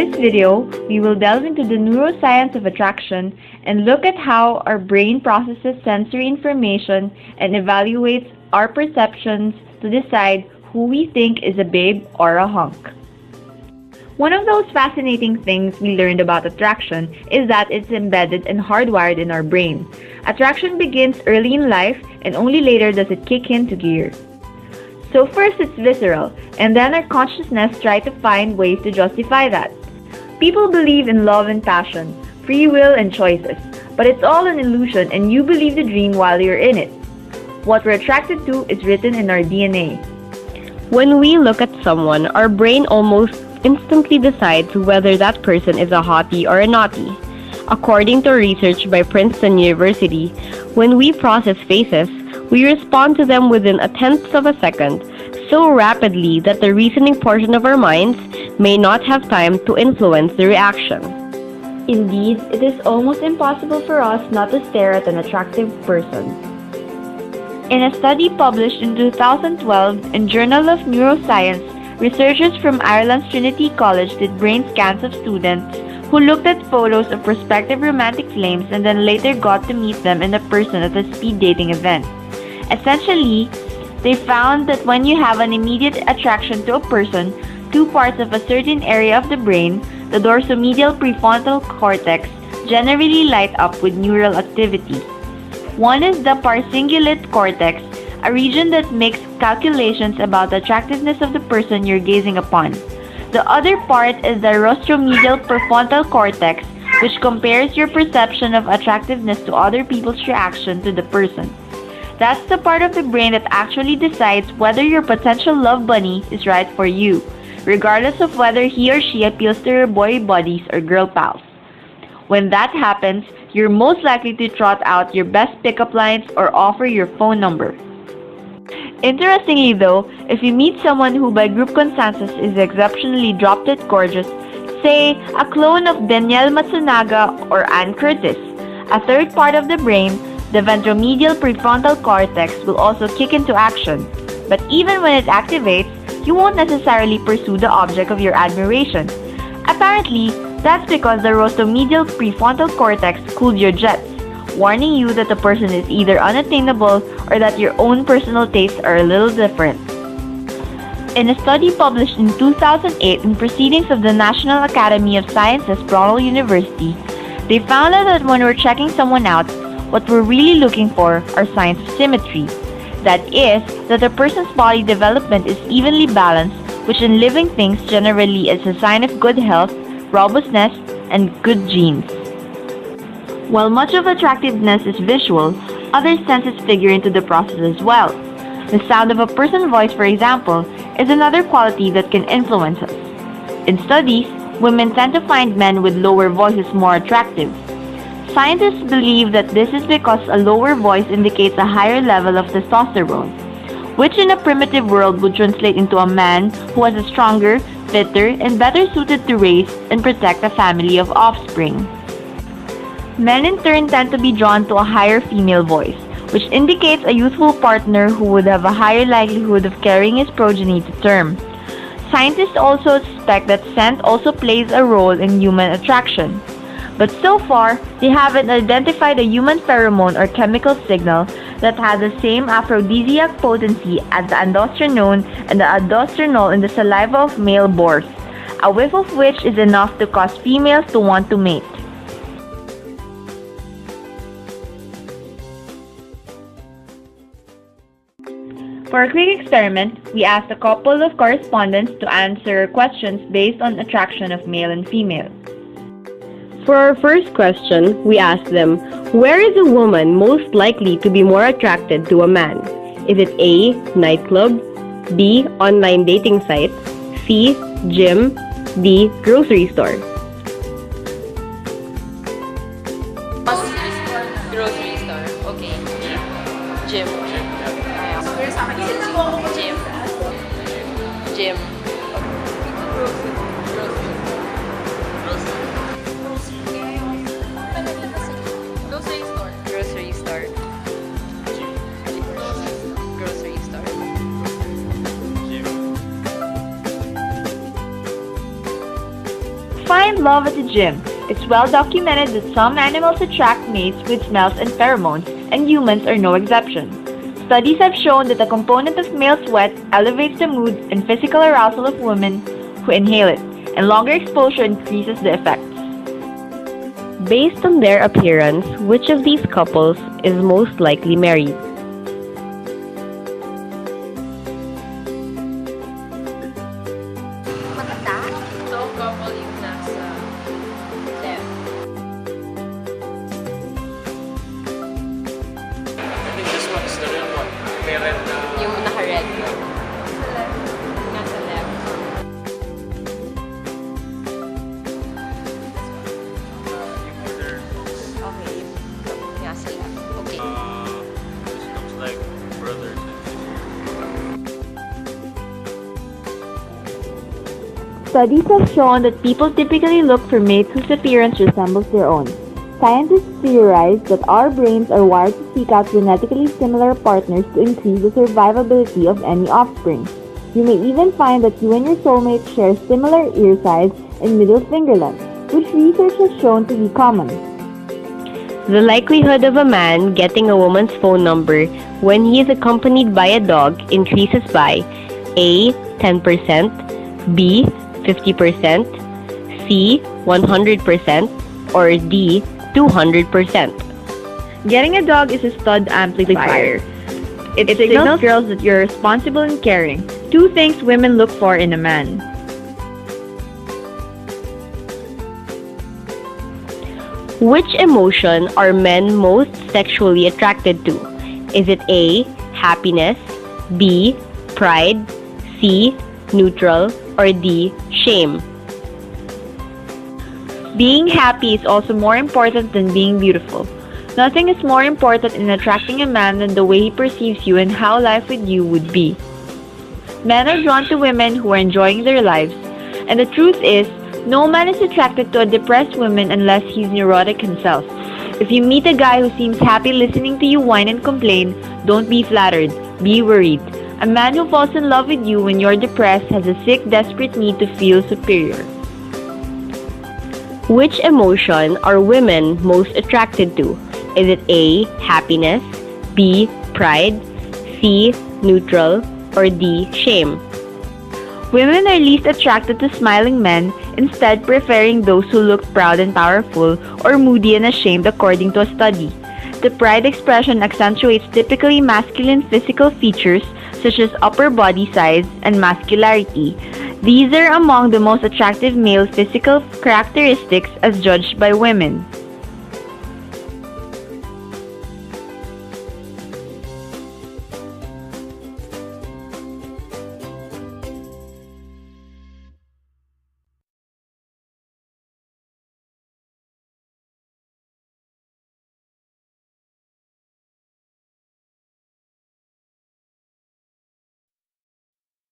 this video, we will delve into the neuroscience of attraction and look at how our brain processes sensory information and evaluates our perceptions to decide who we think is a babe or a hunk. One of those fascinating things we learned about attraction is that it's embedded and hardwired in our brain. Attraction begins early in life and only later does it kick into gear. So first it's visceral, and then our consciousness tries to find ways to justify that. People believe in love and passion, free will and choices, but it's all an illusion and you believe the dream while you're in it. What we're attracted to is written in our DNA. When we look at someone, our brain almost instantly decides whether that person is a hottie or a naughty. According to research by Princeton University, when we process faces, we respond to them within a tenth of a second, so rapidly that the reasoning portion of our minds may not have time to influence the reaction. Indeed, it is almost impossible for us not to stare at an attractive person. In a study published in 2012 in Journal of Neuroscience, researchers from Ireland's Trinity College did brain scans of students who looked at photos of prospective romantic flames and then later got to meet them in person at a speed dating event. Essentially, they found that when you have an immediate attraction to a person, two parts of a certain area of the brain, the dorsomedial prefrontal cortex, generally light up with neural activity. One is the parcingulate cortex, a region that makes calculations about the attractiveness of the person you're gazing upon. The other part is the rostromedial prefrontal cortex, which compares your perception of attractiveness to other people's reaction to the person. That's the part of the brain that actually decides whether your potential love bunny is right for you, regardless of whether he or she appeals to your boy buddies or girl pals. When that happens, you're most likely to trot out your best pickup lines or offer your phone number. Interestingly though, if you meet someone who by group consensus is exceptionally drop-dead gorgeous, say a clone of Danielle Matsunaga or Ann Curtis, a third part of the brain, the ventromedial prefrontal cortex, will also kick into action. But even when it activates, you won't necessarily pursue the object of your admiration. Apparently, that's because the rostromedial prefrontal cortex cooled your jets, warning you that the person is either unattainable or that your own personal tastes are a little different. In a study published in 2008 in Proceedings of the National Academy of Sciences, Brunel University, they found out that when we're checking someone out, what we're really looking for are signs of symmetry. That is, that a person's body development is evenly balanced, which in living things generally is a sign of good health, robustness, and good genes. While much of attractiveness is visual, other senses figure into the process as well. The sound of a person's voice, for example, is another quality that can influence us. In studies, women tend to find men with lower voices more attractive. Scientists believe that this is because a lower voice indicates a higher level of testosterone, which in a primitive world would translate into a man who is a stronger, fitter, and better suited to raise and protect a family of offspring. Men in turn tend to be drawn to a higher female voice, which indicates a youthful partner who would have a higher likelihood of carrying his progeny to term. Scientists also suspect that scent also plays a role in human attraction. But so far, they haven't identified a human pheromone or chemical signal that has the same aphrodisiac potency as the androstenone and the aldosterone in the saliva of male boars, a whiff of which is enough to cause females to want to mate. For a quick experiment, we asked a couple of correspondents to answer questions based on attraction of male and female. For our first question, we asked them, where is a woman most likely to be more attracted to a man? Is it A, nightclub, B, online dating site, C, gym, D, grocery store? Grocery store. Okay. Gym. Gym. Grocery store. Grocery store. find love at the gym. It's well documented that some animals attract mates with smells and pheromones, and humans are no exception. Studies have shown that a component of male sweat elevates the mood and physical arousal of women who inhale it, and longer exposure increases the effects. Based on their appearance, which of these couples is most likely married? Ito, couple yung nasa left. I think this one is the real one. May red na... Yung naka-red. Nasa left. yung other looks, Okay. Nasa left. Okay. this looks like brothers and Studies have shown that people typically look for mates whose appearance resembles their own. Scientists theorize that our brains are wired to seek out genetically similar partners to increase the survivability of any offspring. You may even find that you and your soulmate share similar ear size and middle finger length, which research has shown to be common. The likelihood of a man getting a woman's phone number when he is accompanied by a dog increases by A. 10%, B. 50%, C. 100%, or D. 200%. Getting a dog is a stud amplifier. It signals girls that you're responsible and caring, two things women look for in a man. Which emotion are men most sexually attracted to? Is it A. Happiness, B. Pride, C. Neutral, or D. Shame? Being happy is also more important than being beautiful. Nothing is more important in attracting a man than the way he perceives you and how life with you would be. Men are drawn to women who are enjoying their lives, and the truth is, no man is attracted to a depressed woman unless he's neurotic himself. If you meet a guy who seems happy listening to you whine and complain, don't be flattered, be worried. A man who falls in love with you when you're depressed has a sick, desperate need to feel superior. Which emotion are women most attracted to? Is it A. Happiness, B. Pride, C. Neutral, or D. Shame? Women are least attracted to smiling men, instead preferring those who look proud and powerful or moody and ashamed according to a study. The pride expression accentuates typically masculine physical features such as upper body size and muscularity. These are among the most attractive male physical characteristics as judged by women.